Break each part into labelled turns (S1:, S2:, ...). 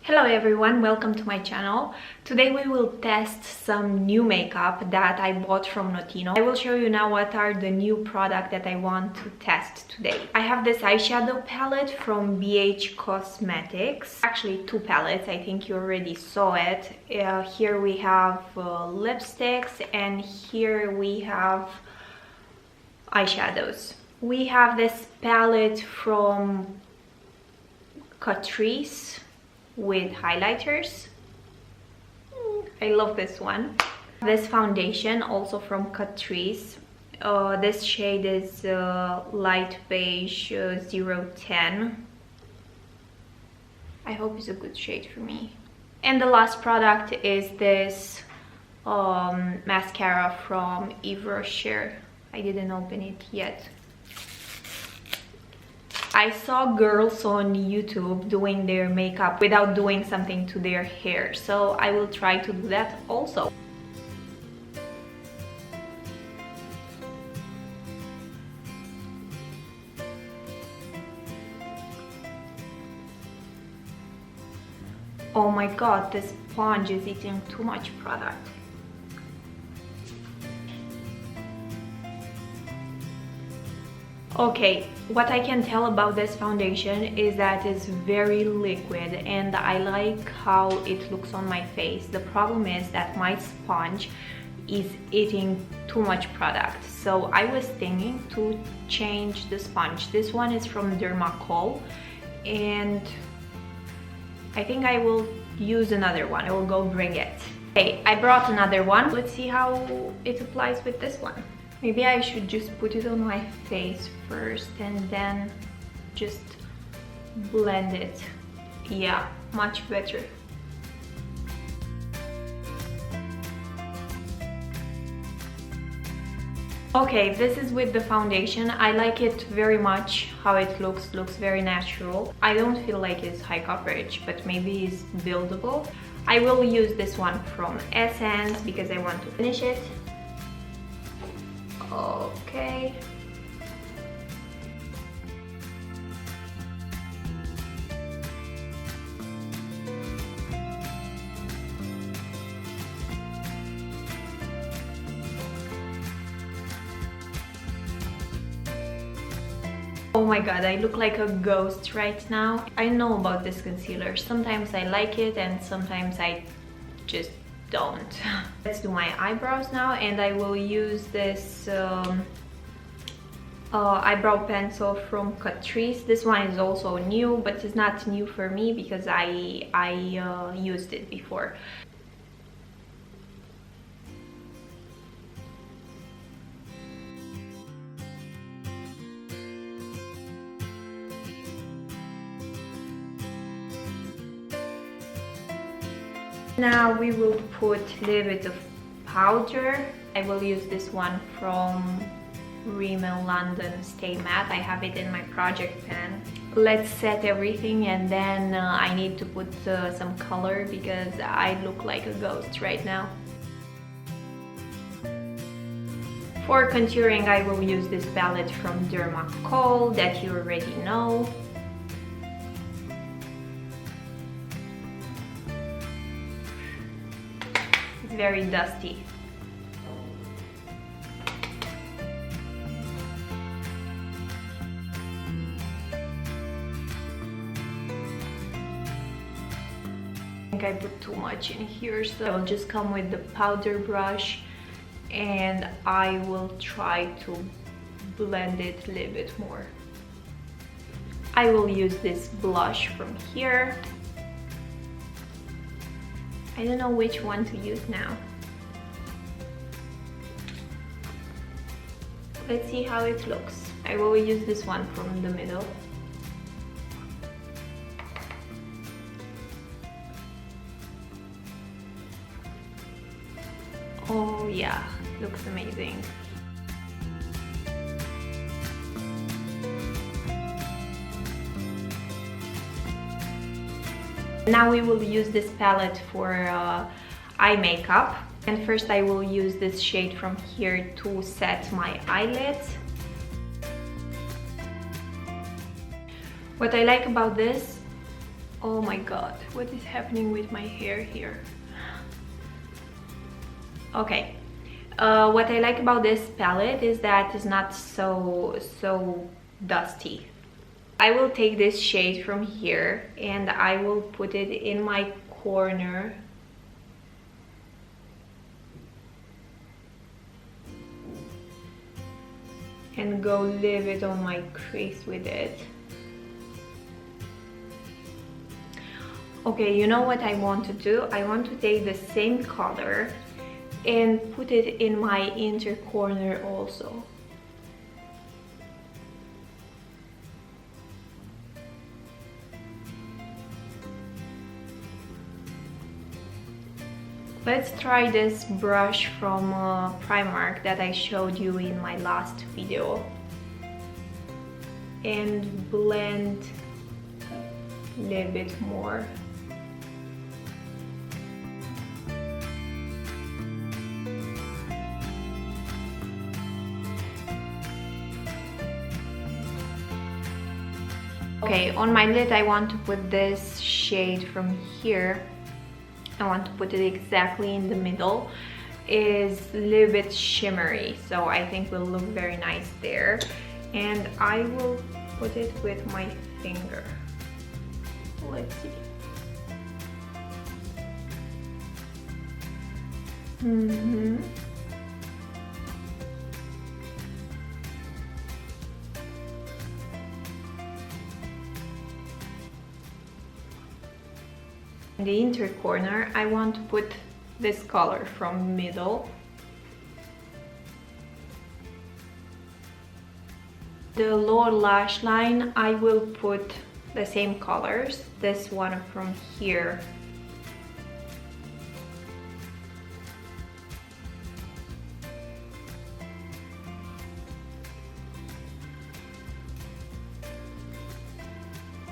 S1: Hello everyone, welcome to my channel. Today we will test some new makeup that I bought from Notino. I will show you now what are the new products that I want to test today. I have this eyeshadow palette from BH Cosmetics. Actually two palettes, I think you already saw it. Here we have lipsticks and here we have eyeshadows. We have this palette from CATRICE with highlighters. I love this one. This foundation also from CATRICE. This shade is light beige 010. I hope it's a good shade for me. And the last product is this mascara from Yves Rocher. I didn't open it yet. I saw girls on YouTube doing their makeup without doing something to their hair, so I will try to do that also. Oh my god, this sponge is eating too much product. Okay, what I can tell about this foundation is that it's very liquid and I like how it looks on my face. The problem is that my sponge is eating too much product. So I was thinking to change the sponge. This one is from Dermacol and I think I will use another one. I will go bring it. Okay, I brought another one. Let's see how it applies with this one. Maybe I should just put it on my face first and then just blend it. Yeah, much better. Okay, this is with the foundation. I like it very much how it looks very natural. I don't feel like it's high coverage, but maybe it's buildable. I will use this one from Essence because I want to finish it. Okay. Oh my god, I look like a ghost right now. I know about this concealer. Sometimes I like it and sometimes I just don't. Let's do my eyebrows now and I will use this eyebrow pencil from CATRICE. This one is also new, but it's not new for me because I used it before. Now we will put a little bit of powder. I will use this one from Rimmel London Stay Matte. I have it in my project pan. Let's set everything and then I need to put some color because I look like a ghost right now. For contouring I will use this palette from Dermacol that you already know. Very dusty. I think I put too much in here, so I'll just come with the powder brush and I will try to blend it a little bit more. I will use this blush from here. I don't know which one to use now. Let's see how it looks. I will use this one from the middle. Oh yeah, looks amazing. Now we will use this palette for eye makeup. And first I will use this shade from here to set my eyelids. What I like about this Oh my god, what is happening with my hair here? Okay, what I like about this palette is that it's not so dusty. I will take this shade from here and I will put it in my corner. And go a little bit on my crease with it. Okay, you know what I want to do? I want to take the same color and put it in my inner corner also. Let's try this brush from Primark that I showed you in my last video and blend a little bit more. Okay, on my lid I want to put this shade from here. I want to put it exactly in the middle. It's a little bit shimmery, so I think will look very nice there. And I will put it with my finger. Let's see. In the inner corner, I want to put this color from middle. The lower lash line, I will put the same colors. This one from here.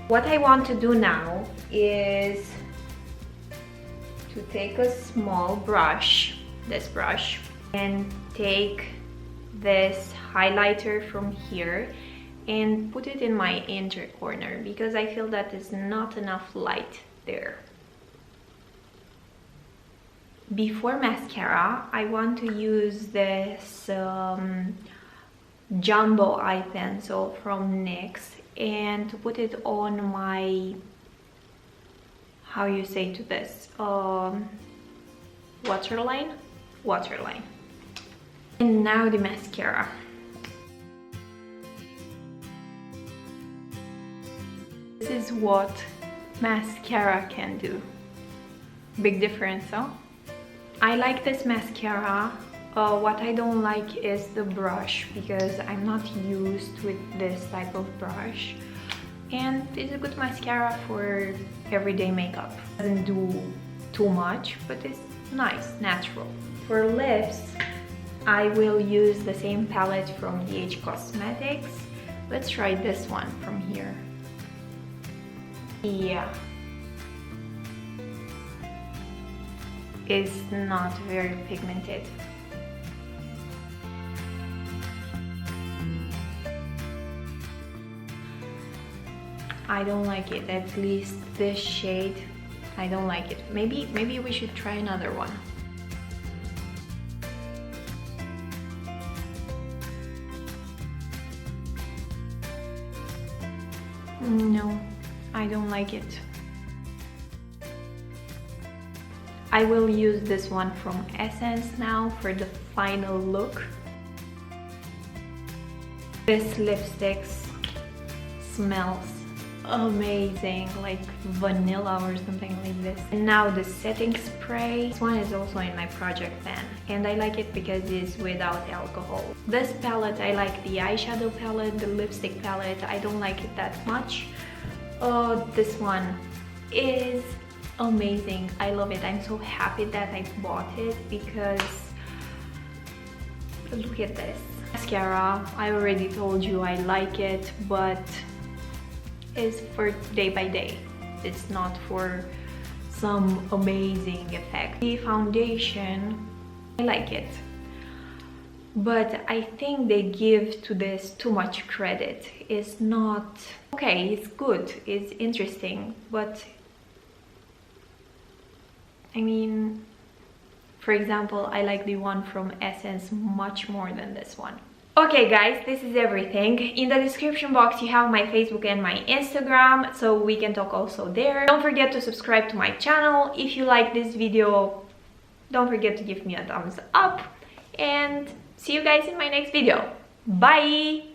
S1: What I want to do now is to take a small brush, this brush, and take this highlighter from here and put it in my inner corner because I feel that there's not enough light there. Before mascara, I want to use this jumbo eye pencil from NYX and to put it on my, how you say to this, waterline. And now the mascara. This is what mascara can do. Big difference, huh? I like this mascara. What I don't like is the brush because I'm not used with this type of brush. And it's a good mascara for everyday makeup. Doesn't do too much, but it's nice, natural. For lips, I will use the same palette from DH Cosmetics. Let's try this one from here. Yeah. It's not very pigmented. I don't like it, at least this shade, I don't like it. Maybe we should try another one. No, I don't like it. I will use this one from Essence now for the final look. This lipstick smells amazing, like vanilla or something like this. And now the setting spray. This one is also in my project pan and I like it because it's without alcohol. This palette, I like the eyeshadow palette, the lipstick palette. I don't like it that much. This one is amazing. I love it. I'm so happy that I bought it because look at this. Mascara, I already told you I like it, but it's for day by day. It's not for some amazing effect. The foundation, I like it, but I think they give to this too much credit. It's not okay, it's good, it's interesting, but I mean, for example, I like the one from Essence much more than this one. Okay guys, this is everything. In the description box you have my Facebook and my Instagram, so we can talk also there. Don't forget to subscribe to my channel. If you like this video, don't forget to give me a thumbs up, and see you guys in my next video. Bye!